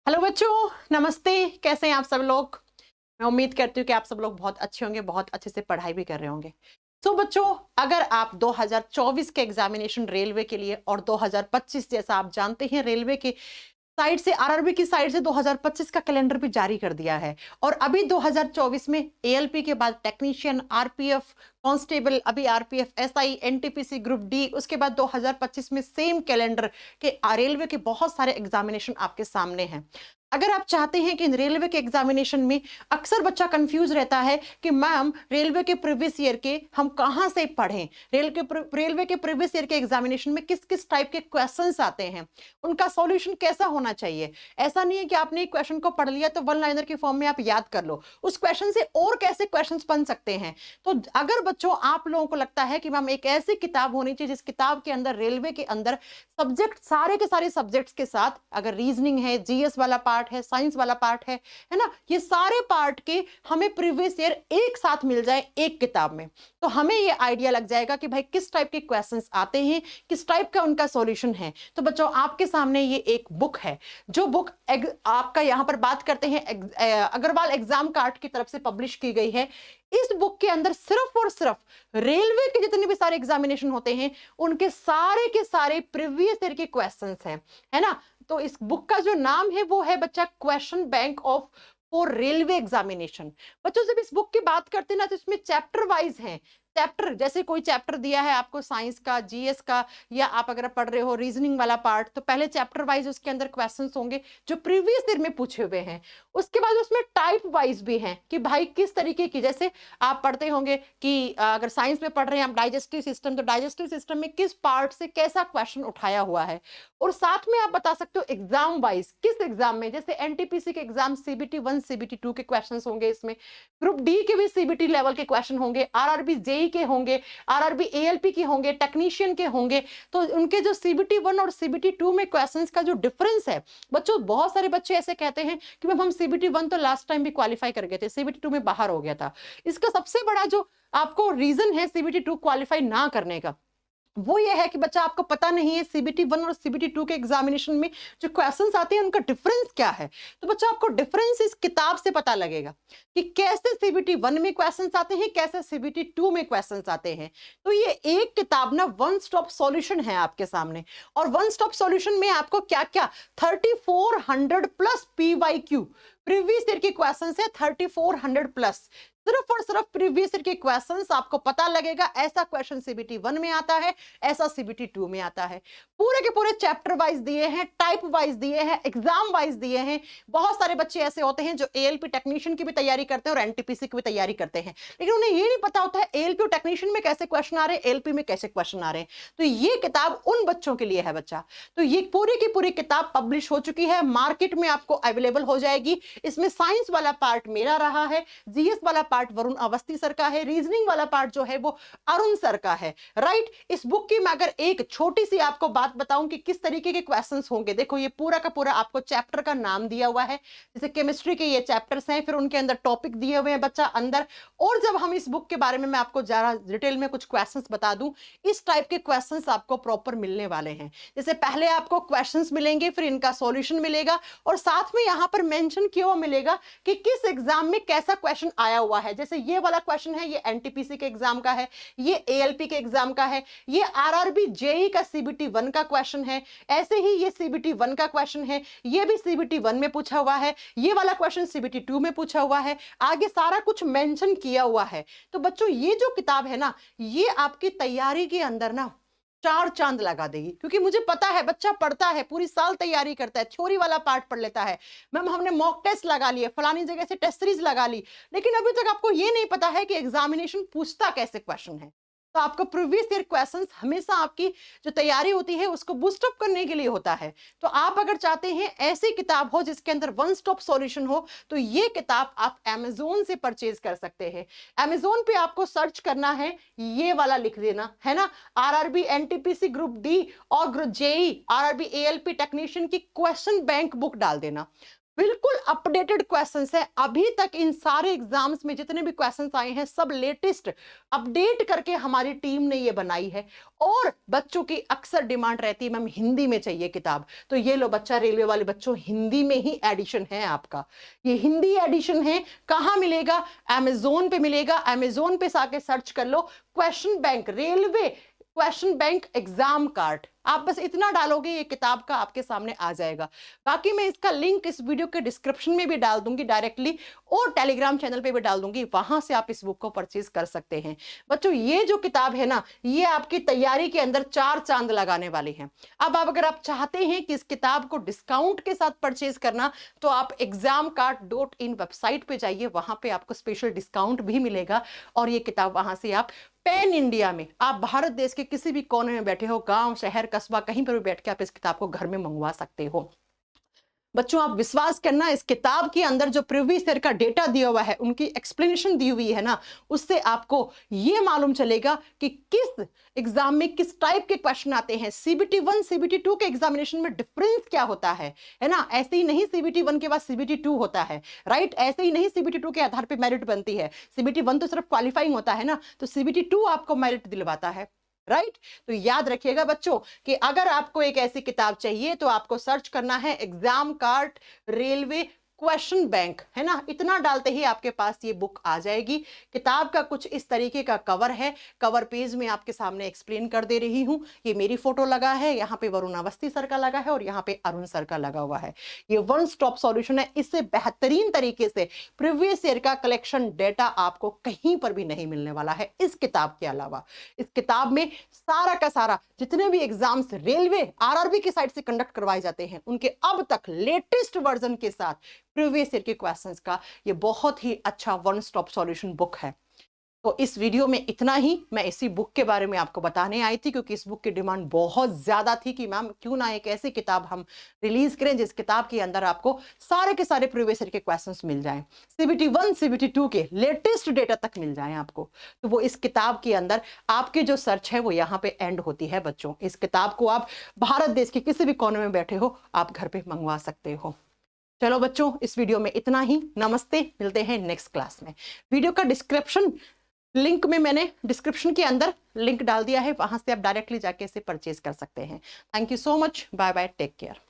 Hello बच्चों, नमस्ते। कैसे हैं आप सब लोग? मैं उम्मीद करती हूँ कि आप सब लोग बहुत अच्छे होंगे, बहुत अच्छे से पढ़ाई भी कर रहे होंगे। तो बच्चों, अगर आप 2024 के एग्जामिनेशन रेलवे के लिए और 2025 जैसा आप जानते हैं रेलवे के साइड से आरआरबी की साइड से 2025 का कैलेंडर भी जारी कर दिया है। और अभी 2024 में एएलपी के बाद टेक्नीशियन, आरपीएफ, कांस्टेबल, अभी RPF, SI, NTPC group D, उसके बाद 2025 में सेम कैलेंडर के रेलवे के बहुत सारे एग्जामिनेशन आपके सामने हैं। अगर आप चाहते हैं कि रेलवे के एग्जामिनेशन में अक्सर बच्चा कंफ्यूज रहता है कि मैम रेलवे के प्रीवियस ईयर के हम कहां से पढ़ें, रेलवे के प्रीवियस ईयर के एग्जामिनेशन में किस किस टाइप के क्वेश्चंस आते हैं, उनका सॉल्यूशन कैसा होना चाहिए। ऐसा नहीं है कि आपने एक क्वेश्चन को पढ़ लिया तो वन लाइनर की फॉर्म में आप याद कर लो, उस क्वेश्चन से और कैसे क्वेश्चंस बन सकते हैं। तो अगर बच्चों आप लोगों को लगता है कि मैम एक ऐसी किताब होनी चाहिए जिस किताब के अंदर रेलवे के अंदर सब्जेक्ट सारे के सारे सब्जेक्ट्स के साथ, अगर रीजनिंग है, जीएस वाला पार्ट है, साइंस वाला पार्ट है ना, ये सारे पार्ट के हमें प्रीवियस ईयर एक साथ मिल जाए एक किताब में, तो हमें ये आइडिया लग जाएगा कि भाई किस टाइप के क्वेश्चंस आते हैं, किस टाइप का उनका सॉल्यूशन है। तो बच्चों आपके सामने ये एक बुक है, जो बुक आपका यहां पर बात करते हैं अग्रवाल एग्जाम कार्ड की तरफ से पब्लिश की गई है। इस बुक के अंदर सिर्फ और सिर्फ रेलवे के जितने भी सारे एग्जामिनेशन होते हैं उनके सारे के सारे प्रीवियस ईयर के क्वेश्चंस हैं, है ना। तो इस बुक का जो नाम है वो है बच्चा question bank of for railway examination. बच्चों जब इस बुक की बात करते हैं ना तो इसमें चैप्टर वाइज हैं। चैप्टर जैसे कोई चैप्टर दिया है आपको साइंस का, जीएस का, या आप अगर पढ़ रहे हो रीजनिंग वाला पार्ट, तो पहले चैप्टर वाइज उसके अंदर क्वेश्चंस होंगे जो प्रीवियस ईयर में पूछे हुए हैं। उसके बाद उसमें टाइप वाइज भी हैं कि भाई किस तरीके की, जैसे आप पढ़ते होंगे कि अगर साइंस में पढ़ रहे हैं आप डाइजेस्टिव सिस्टम, तो डाइजेस्टिव सिस्टम में किस पार्ट से कैसा क्वेश्चन उठाया हुआ है। और साथ में आप बता सकते हो एग्जाम वाइज किस एग्जाम में, जैसे एनटीपीसी के एग्जाम सीबीटी 1 सीबीटी 2 के क्वेश्चंस होंगे, इसमें ग्रुप डी के भी सीबीटी लेवल के क्वेश्चन होंगे, आरआरबी जेई के होंगे, आरआरबी एएलपी के होंगे, टेक्नीशियन के होंगे। तो उनके जो सीबीटी 1 और सीबीटी 2 में क्वेश्चंस का जो डिफरेंस है बच्चों, बहुत सारे बच्चे ऐसे कहते हैं कि मैम हम सीबीटी 1 तो लास्ट टाइम भी क्वालिफाई कर गए थे, सीबीटी 2 में बाहर हो गया था। इसका सबसे बड़ा जो आपको रीजन है सीबीटी 2 क्वालिफाई ना करने का, वो ये है कि बच्चा आपको पता नहीं है सीबीटी 1 और सीबीटी 2 के एग्जामिनेशन में जो क्वेश्चंस आते हैं उनका डिफरेंस क्या है। तो बच्चा आपको डिफरेंस इस किताब से पता लगेगा कि कैसे सीबीटी 1 में क्वेश्चंस आते हैं, कैसे सीबीटी 2 में क्वेश्चंस आते हैं। तो ये एक किताब ना वन स्टॉप सॉल्यूशन है आपके सामने। और वन स्टॉप सॉल्यूशन में आपको क्या क्या 3400 प्लस पीवाईक्यू प्रीवियस ईयर के क्वेश्चंस है, 3400 प्लस, सिर्फ और सिर्फ प्रीवियस ईयर के क्वेश्चंस आपको पता लगेगा ऐसा क्वेश्चन सीबीटी 1 में आता है, ऐसा सीबीटी 2 में आता है। पूरे के पूरे चैप्टर वाइज दिए हैं, टाइप वाइज दिए हैं, एग्जाम वाइज दिए हैं। बहुत सारे बच्चे ऐसे होते हैं जो एएलपी टेक्नीशियन की भी तैयारी करते हैं और एनटीपीसी की भी तैयारी करते हैं, लेकिन उन्हें ये नहीं पता होता है एएलपी और टेक्नीशियन में कैसे क्वेश्चन आ रहे हैं, एएलपी में कैसे क्वेश्चन आ रहे हैं। तो ये किताब उन बच्चों के लिए है बच्चा। तो ये पूरी की पूरी किताब पब्लिश हो चुकी है, मार्केट में आपको अवेलेबल हो जाएगी। इसमें साइंस वाला पार्ट मेरा रहा है, जीएस वाला पार्ट वरुण अवस्थी सर का है, रीजनिंग वाला पार्ट जो है वो अरुण सर का है, राइट। इस बुक की मैं अगर एक छोटी सी आपको बात बताऊं कि किस तरीके के क्वेश्चंस होंगे, देखो ये पूरा का पूरा आपको चैप्टर का नाम दिया हुआ है। जैसे केमिस्ट्री के ये चैप्टर्स हैं, फिर उनके अंदर टॉपिक दिए हुए हैं बच्चा अंदर। और जब हम इस बुक के बारे में मैं आपको ज्यादा डिटेल में कुछ क्वेश्चंस बता दूं, इस टाइप के क्वेश्चंस आपको प्रॉपर मिलने वाले हैं। जैसे पहले आपको क्वेश्चंस मिलेंगे, फिर इनका सॉल्यूशन मिलेगा, और साथ में यहां पर मेंशन किया हुआ मिलेगा कि किस एग्जाम में कैसा क्वेश्चन आया हुआ है। जैसे ये वाला क्वेश्चन है, ये एनटीपीसी के एग्जाम का है, ये एएलपी के एग्जाम का है, ये आरआरबी जेई का सीबीटी 1 का क्वेश्चन है, ऐसे ही ये सीबीटी 1 का क्वेश्चन है, ये भी सीबीटी 1 में पूछा हुआ है, ये वाला क्वेश्चन सीबीटी 2 में पूछा हुआ है, आगे सारा कुछ मेंशन किया हुआ है। तो बच्चों ये जो किताब है ना, ये आपकी तैयारी के अंदर ना चार चांद लगा देगी, क्योंकि मुझे पता है बच्चा पढ़ता है, पूरी साल तैयारी करता है, थ्योरी वाला पार्ट पढ़ लेता है, मैम हमने मॉक टेस्ट लगा लिए, फलानी जगह से टेस्ट सीरीज लगा ली, लेकिन अभी तक आपको ये नहीं पता है कि एग्जामिनेशन पूछता कैसे क्वेश्चन है। तो आपको प्रीवियस ईयर क्वेश्चंस हमेशा आपकी जो तैयारी होती है उसको बूस्ट अप करने के लिए होता है। तो आप अगर चाहते हैं ऐसी किताब हो जिसके अंदर वन स्टॉप सॉल्यूशन हो, तो ये किताब आप Amazon से परचेज कर सकते हैं। Amazon पे आपको सर्च करना है, ये वाला लिख देना है ना, आरआरबी एनटीपीसी ग्रुप डी और group JE RRB ALP technician की क्वेश्चन बैंक बुक डाल देना। बिल्कुल अपडेटेड क्वेश्चंस है। अभी तक इन सारे एग्जाम्स में जितने भी क्वेश्चंस आए हैं सब लेटेस्ट अपडेट करके हमारी टीम ने ये बनाई है। और बच्चों की अक्सर डिमांड रहती है मैम हिंदी में चाहिए किताब, तो ये लो बच्चा, रेलवे वाले बच्चों, हिंदी में ही एडिशन है आपका। ये हिंदी एडिशन है। कहां मिलेगा? अमेजोन पे मिलेगा। अमेजोन पे जाके सर्च कर लो question bank railway question bank exam card, आप बस इतना डालोगे ये किताब का आपके सामने आ जाएगा। बाकी मैं इसका लिंक इस वीडियो के डिस्क्रिप्शन में भी डाल दूंगी डायरेक्टली, और टेलीग्राम चैनल पे भी डाल दूंगी, वहां से आप इस बुक को परचेज कर सकते हैं। बच्चों ये जो किताब है ना, ये आपकी तैयारी के अंदर 4 चांद लगाने वाली है। अब आप अगर आप चाहते हैं कि इस किताब को डिस्काउंट के साथ परचेज करना, तो आप examcard.in वेबसाइट पे जाइए, वहां पे आपको स्पेशल डिस्काउंट भी मिलेगा। और ये किताब वहां से आप पैन इंडिया में, आप भारत देश के किसी भी कोने में बैठे हो, गांव शहर कस्बा कहीं पर भी बैठ के आप इस किताब को घर में मंगवा सकते हो। बच्चों आप विश्वास करना, इस किताब के अंदर जो प्रीवियस ईयर का डेटा दिया हुआ है, उनकी एक्सप्लेनेशन दी हुई है ना, उससे आपको ये मालूम चलेगा कि किस एग्जाम में किस टाइप के क्वेश्चन आते हैं। सीबीटी 1 सीबीटी 2 के एग्जामिनेशन में डिफरेंस क्या होता है ना। ऐसे ही नहीं सीबीटी 1 के बाद सीबीटी 2 होता है, राइट। ऐसे ही नहीं सीबीटी 2 के आधार पर मेरिट बनती है। सीबीटी 1 तो सिर्फ क्वालिफाइंग होता है ना, तो सीबीटी 2 आपको मेरिट दिलवाता है, राइट। तो याद रखिएगा बच्चों कि अगर आपको एक ऐसी किताब चाहिए तो आपको सर्च करना है exam card railway question bank, है ना। इतना डालते ही आपके पास ये बुक आ जाएगी। किताब का कुछ इस तरीके का कवर है। कवर पेज में आपके सामने एक्सप्लेन कर दे रही हूं। ये मेरी फोटो लगा है, यहाँ पे वरुण अवस्थी सर का लगा है और यहाँ पे अरुण सर का लगा हुआ है। ये वन स्टॉप सॉल्यूशन है। इससे बेहतरीन तरीके से प्रीवियस ईयर का कलेक्शन डेटा आपको कहीं पर भी नहीं मिलने वाला है इस किताब के अलावा। इस किताब में सारा का सारा जितने भी एग्जाम्स रेलवे आरआरबी की साइड से कंडक्ट करवाए जाते हैं, उनके अब तक लेटेस्ट वर्जन के साथ प्रीवियस ईयर के क्वेश्चंस का ये बहुत ही अच्छा वन स्टॉप सॉल्यूशन बुक है। तो इस वीडियो में इतना ही। मैं इसी बुक के बारे में आपको बताने आई थी क्योंकि इस बुक की डिमांड बहुत ज्यादा थी कि मैम क्यों ना एक ऐसी किताब हम रिलीज करें जिस किताब के अंदर आपको सारे के सारे प्रीवियस ईयर के क्वेश्चंस मिल जाएं, सीबीटी 1 सीबीटी 2 के लेटेस्ट डेटा तक मिल जाएं आपको। तो वो इस किताब के अंदर आपकी जो सर्च है वो यहाँ पे एंड होती है बच्चों। इस किताब को आप भारत देश के किसी भी कोने में बैठे हो आप घर पे मंगवा सकते हो। चलो बच्चों इस वीडियो में इतना ही। नमस्ते, मिलते हैं नेक्स्ट क्लास में। वीडियो का डिस्क्रिप्शन लिंक में मैंने डिस्क्रिप्शन के अंदर लिंक डाल दिया है, वहां से आप डायरेक्टली जाके इसे परचेज कर सकते हैं। Thank you so much, bye bye, take care.